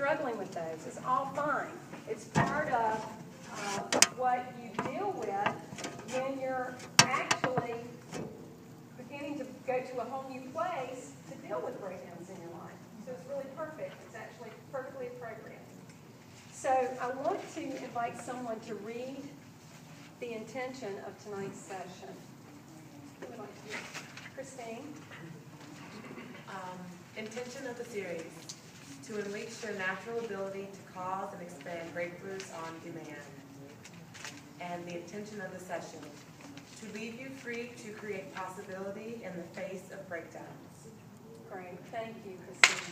struggling with those. It's all fine. It's part of what you deal with when you're actually beginning to go to a whole new place to deal with breakdowns in your life. So it's really perfect. It's actually perfectly appropriate. So I want to invite someone to read the intention of tonight's session. Who would like to do it? Christine? Intention of the series: to unleash your natural ability to cause and expand breakthroughs on demand. And the intention of the session: to leave you free to create possibility in the face of breakdowns. Great. Thank you, Christine.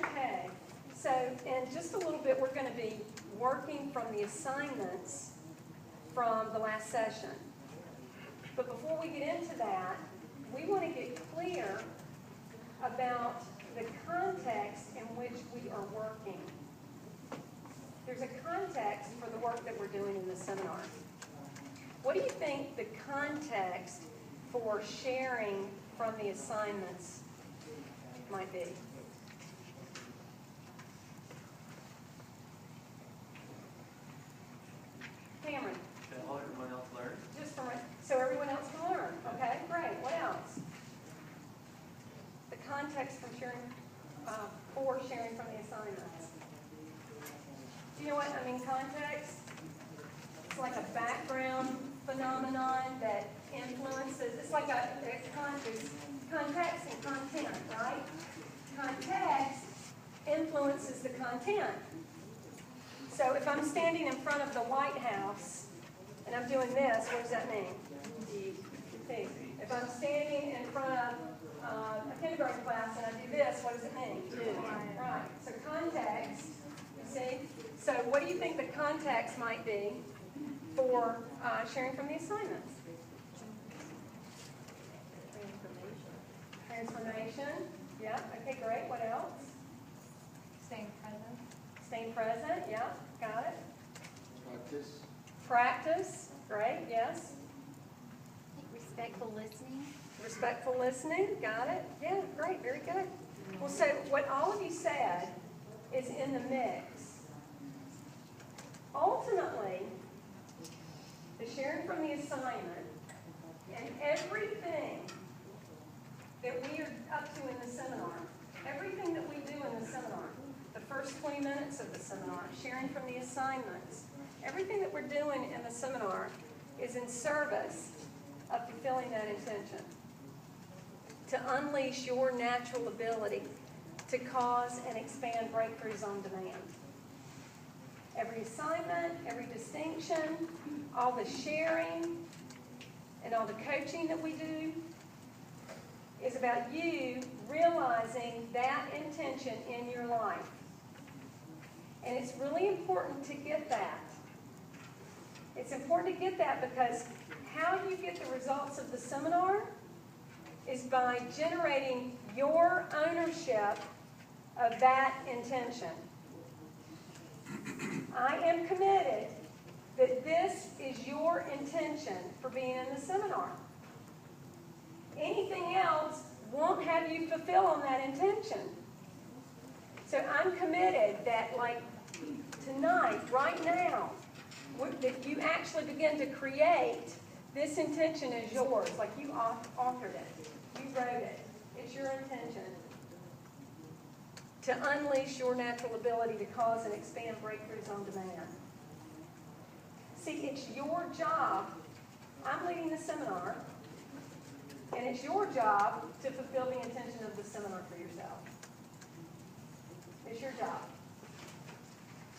Okay. So in just a little bit, we're going to be working from the assignments from the last session. But before we get into that, we want to get clear about the context in which we are working. There's a context for the work that we're doing in the seminar. What do you think the context for sharing from the assignments might be? Cameron? To help everyone else learn. Just from so everyone else can learn. Okay, great. What else? The context for sharing from the assignments. Do you know what I mean? Context. It's like a background phenomenon that influences. It's like there's context and content, right? Context influences the content. So if I'm standing in front of the White House and I'm doing this, what does that mean? See, if I'm standing in front of a kindergarten class and I do this, what does it mean? Right. So context, you see? So what do you think the context might be for sharing from the assignments? Transformation. Yeah. Okay, great. What else? Staying present. Staying present. Yeah. Got it. Practice. Practice. Great. Yes. Respectful listening. Respectful listening. Got it. Yeah. Great. Very good. Well, so what all of you said is in the mix. Ultimately, the sharing from the assignment and everything that we are up to in the seminar, everything that we do in the seminar, the first 20 minutes of the seminar, sharing from the assignments, everything that we're doing in the seminar is in service of fulfilling that intention, to unleash your natural ability to cause and expand breakthroughs on demand. Every assignment, every distinction, all the sharing, and all the coaching that we do is about you realizing that intention in your life. And it's really important to get that. It's important to get that because how you get the results of the seminar is by generating your ownership of that intention. I am committed that this is your intention for being in the seminar. Anything else won't have you fulfill on that intention. So I'm committed that, like tonight, right now, that you actually begin to create this intention as yours, like you authored it, you wrote it. It's your intention to unleash your natural ability to cause and expand breakthroughs on demand. See, it's your job. I'm leading the seminar, and it's your job to fulfill the intention of the seminar for yourself. It's your job.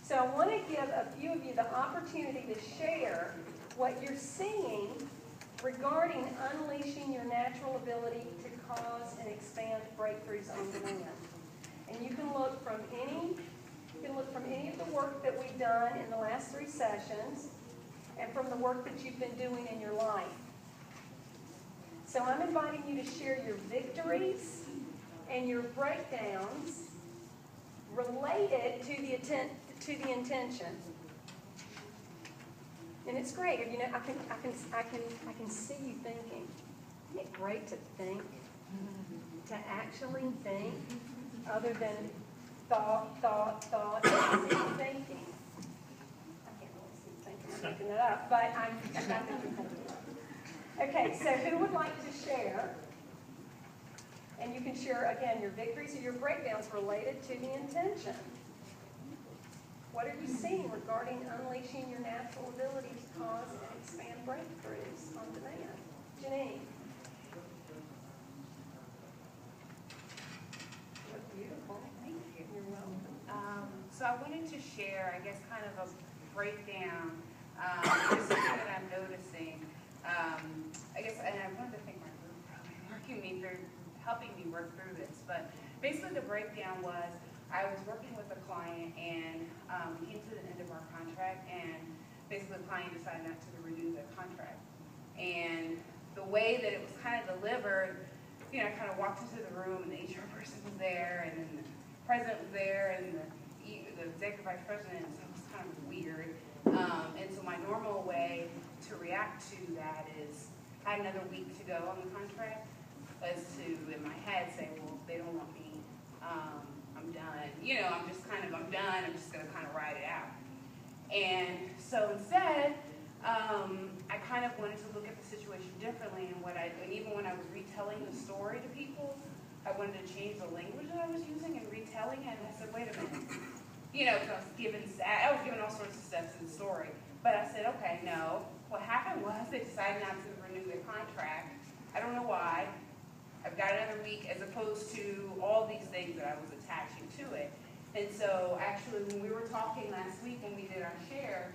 So I want to give a few of you the opportunity to share what you're seeing regarding unleashing your natural ability to cause and expand breakthroughs on demand. And you can look from any of the work that we've done in the last 3 sessions and from the work that you've been doing in your life. So I'm inviting you to share your victories and your breakdowns related to the intention. And it's great. You know, I can see you thinking, isn't it great to think? to actually think other than thought, thinking. I can't really see thinking, I'm making it up, but I'm thinking. Okay, so who would like to share? And you can share, again, your victories or your breakdowns related to the intention. What are you seeing regarding unleashing your natural ability to cause and expand breakthroughs on demand? Janine? You look beautiful. Thank you. You're welcome. So I wanted to share, I guess, kind of a breakdown, just something that I'm noticing. I guess, and I wanted to thank my group for helping me work through this. But basically the breakdown was, I was working with a client and we came to the end of our contract, and basically the client decided not to renew the contract. And the way that it was kind of delivered, you know, I kind of walked into the room and the HR person was there, and then the president was there, and the executive vice president, so it was kind of weird. And so my normal way to react to that is, I had another week to go on the contract, was to, in my head, say, well, they don't want me, I'm done. You know, I'm done, I'm just gonna kind of ride it out. And so instead, I kind of wanted to look at the situation differently, and even when I was retelling the story to people, I wanted to change the language that I was using and retelling it, and I said, wait a minute. You know, because I was given all sorts of steps in the story. But I said, okay, no. What happened was they decided not to renew their contract. I don't know why. I've got another week, as opposed to all these things that I was attaching to it. And so actually when we were talking last week when we did our share,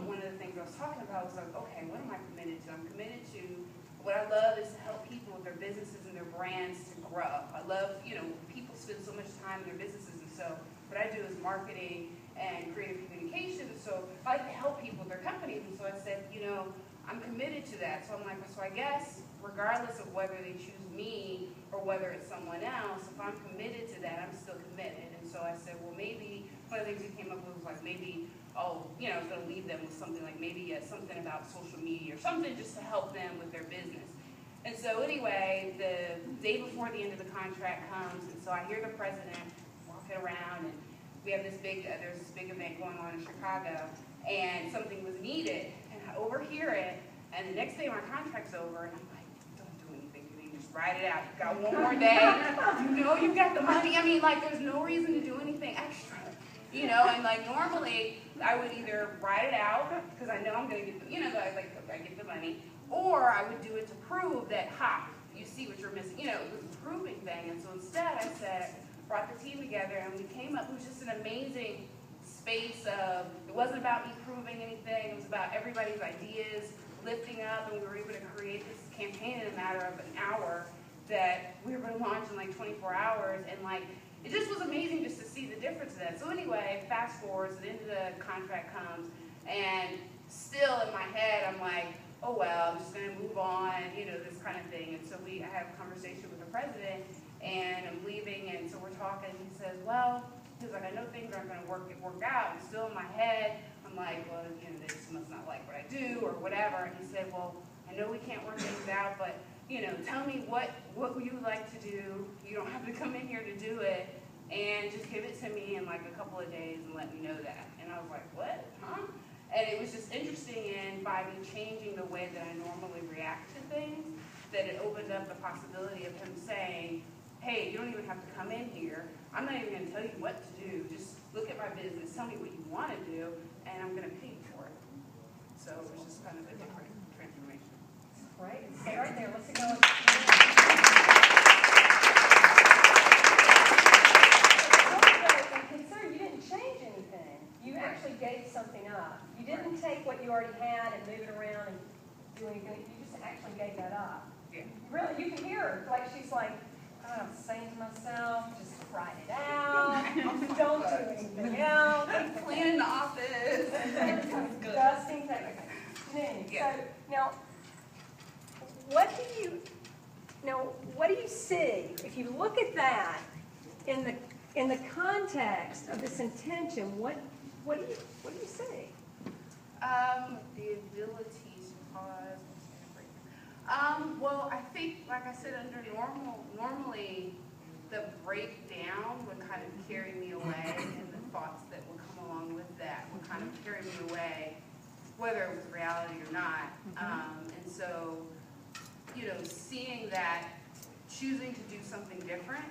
one of the things I was talking about was like, okay, what am I committed to? I'm committed to, what I love is to help people with their businesses and their brands to grow. I love, you know, people spend so much time in their businesses, and so what I do is marketing and creative communication. So I like to help people with their companies, and so I said, you know, I'm committed to that. So I'm like, so I guess regardless of whether they choose me or whether it's someone else, if I'm committed to that, I'm still committed. And so I said, well, maybe one of the things we came up with was like, maybe, you know, I was going to leave them with something like maybe something about social media or something just to help them with their business. And so anyway, the day before the end of the contract comes, and so I hear the president walking around, and we have this there's this big event going on in Chicago, and something was needed, and I overhear it, and the next day my contract's over, and I'm like, don't do anything, you just ride it out. You've got one more day. You know you've got the money. I mean, like, there's no reason to do anything extra. You know, and like normally I would either ride it out because I know I'm going to get, I get the money, or I would do it to prove that, you see what you're missing. You know, it was a proving thing. And so instead I said, brought the team together, and we came up, it was just an amazing space of, it wasn't about me proving anything, it was about everybody's ideas lifting up, and we were able to create this campaign in a matter of an hour that we were going to launch in like 24 hours, and like, it just was amazing just to see the difference in that. So anyway, fast forward, so the end of the contract comes, and still in my head, I'm like, oh well, I'm just going to move on, you know, this kind of thing. And so I have a conversation with the president, and I'm leaving, and so we're talking, and he says, well, he's like, I know things aren't going to work out. And still in my head, I'm like, well, you know, they just must not like what I do, or whatever. And he said, well, I know we can't work things out, but you know, tell me what you would like to do. You don't have to come in here to do it, and just give it to me in like a couple of days and let me know that. And I was like, what, huh? And it was just interesting, and by me changing the way that I normally react to things, that it opened up the possibility of him saying, hey, you don't even have to come in here. I'm not even going to tell you what to do. Just look at my business, tell me what you want to do, and I'm going to pay you for it. So it was just kind of a different transformation. Right, stay right there, let's go. And consider you didn't change anything. You actually gave something up. You didn't take what you already had and move it around and do anything. You just actually gave that up. Yeah. Really, you can hear her, like she's like, I'm saying to myself, just write it out, don't do anything else. Cleaning the office. Dusting, Yeah. So now, what do you see if you look at that in the context of this intention? What do you see? The ability to pause. Well, I think, like I said, normally the breakdown would kind of carry me away, and the thoughts that would come along with that would kind of carry me away, whether it was reality or not. And so, seeing that, choosing to do something different,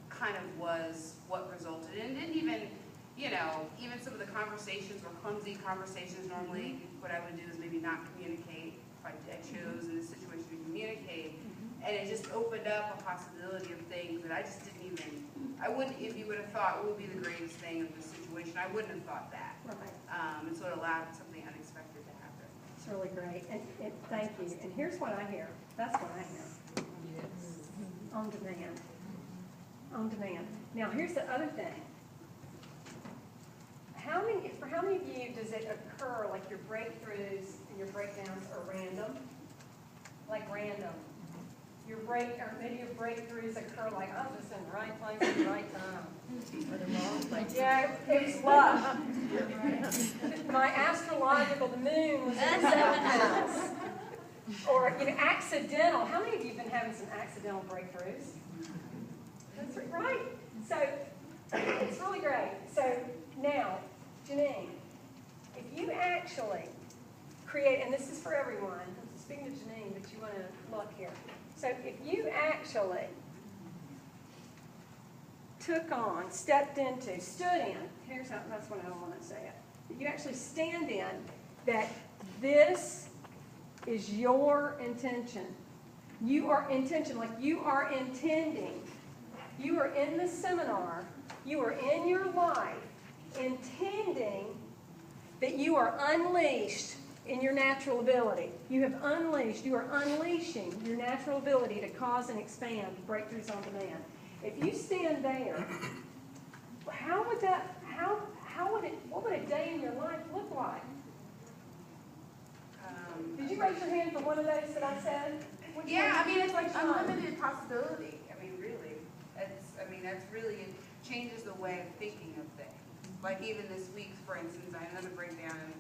kind of was what resulted. And it didn't even, even some of the conversations were clumsy conversations. Normally, what I would do is maybe not communicate. I chose in this situation to communicate, and it just opened up a possibility of things that I just didn't even, I wouldn't, if you would have thought what would be the greatest thing in this situation, I wouldn't have thought that. Right. And so it allowed something unexpected to happen. It's really great, and thank you. And here's what I hear. That's what I hear. On demand. On demand. Now, here's the other thing. For how many of you does it occur, like your breakthroughs and your breakdowns are random? Like random. Or maybe your breakthroughs occur like, I'm just in the right place at the right time. Yeah, it was luck. My astrological, the moon was in the 7th house. Or, accidental. How many of you have been having some accidental breakthroughs? That's right. So, it's really great. So, now, Janine, if you actually create, and this is for everyone, I'm speaking to Janine, but you want to look here. So if you actually stepped into, stood in, that's what I want to say it. You actually stand in that this is your intention. You are intention, like you are intending. You are in the seminar, you are in your life, intending that you are unleashed in your natural ability. You are unleashing your natural ability to cause and expand breakthroughs on demand. If you stand there, what would a day in your life look like? Did you raise your hand for one of those that I said? It's like unlimited possibility. Really. That's really, it changes the way of thinking of things. Like even this week, for instance, I had another breakdown, and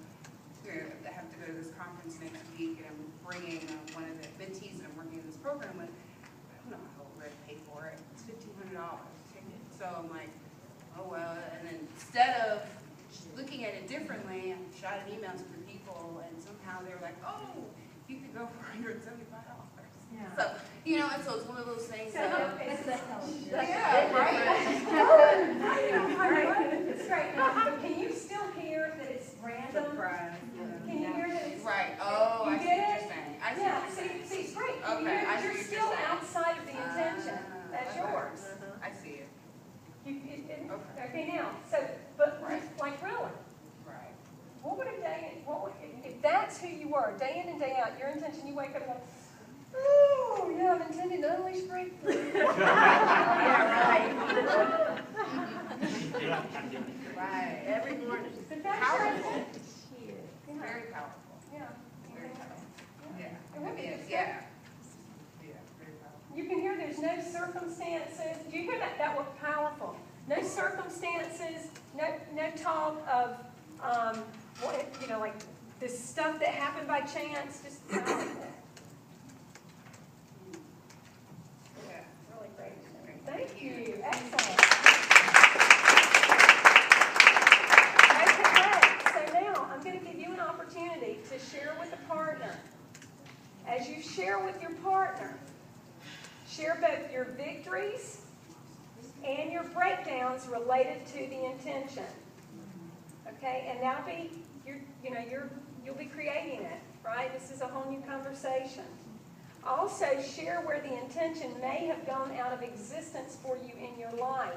I have to go to this conference next week, and I'm bringing one of the mentees that I'm working in this program with. I don't know how we're going to pay for it. It's $1,500 ticket. So I'm like, oh well. And then instead of looking at it differently, I shot an email to the people, and somehow they were like, oh, you could go for $175. Yeah. So, and so it's one of those things that, It's right? It's great. But can you still hear that it's random? Can you hear that it's Right. Oh, You I see get what it? you're saying. Yeah, see, it's great. Can you Okay, hear I that see you're what still you're saying. outside of the intention. That's okay. yours. I see it. Okay, now, but Right. like really, Right. if that's who you were, day in and day out, your intention, you wake up and go, oh, yeah, I'm intending to unleash breakthrough. Right. Every morning. But that's Powerful. Yeah. Very powerful. Yeah. Very powerful. Yeah. It would be. Yeah. Yeah, very powerful. You can hear there's no circumstances. Do you hear that? That word powerful. No circumstances, no talk of, like this stuff that happened by chance. Just Yeah. really great. Thank you. Excellent. Okay, so now I'm going to give you an opportunity to share with a partner. As you share with your partner, share both your victories and your breakdowns related to the intention. Okay, and that'll be you'll be creating it, right? This is a whole new conversation. Also, share where the intention may have gone out of existence for you in your life.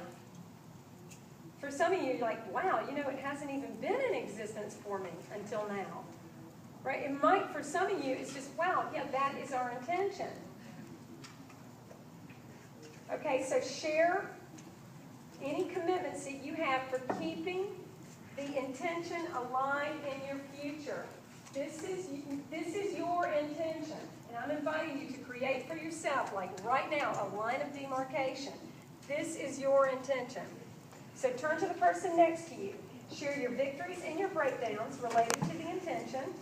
For some of you, you're like, wow, it hasn't even been in existence for me until now. Right? It might, for some of you, it's just, wow, yeah, that is our intention. Okay, so share any commitments that you have for keeping the intention alive in your future. This is your intention. And I'm inviting you to create for yourself, like right now, a line of demarcation. This is your intention. So turn to the person next to you. Share your victories and your breakdowns related to the intention.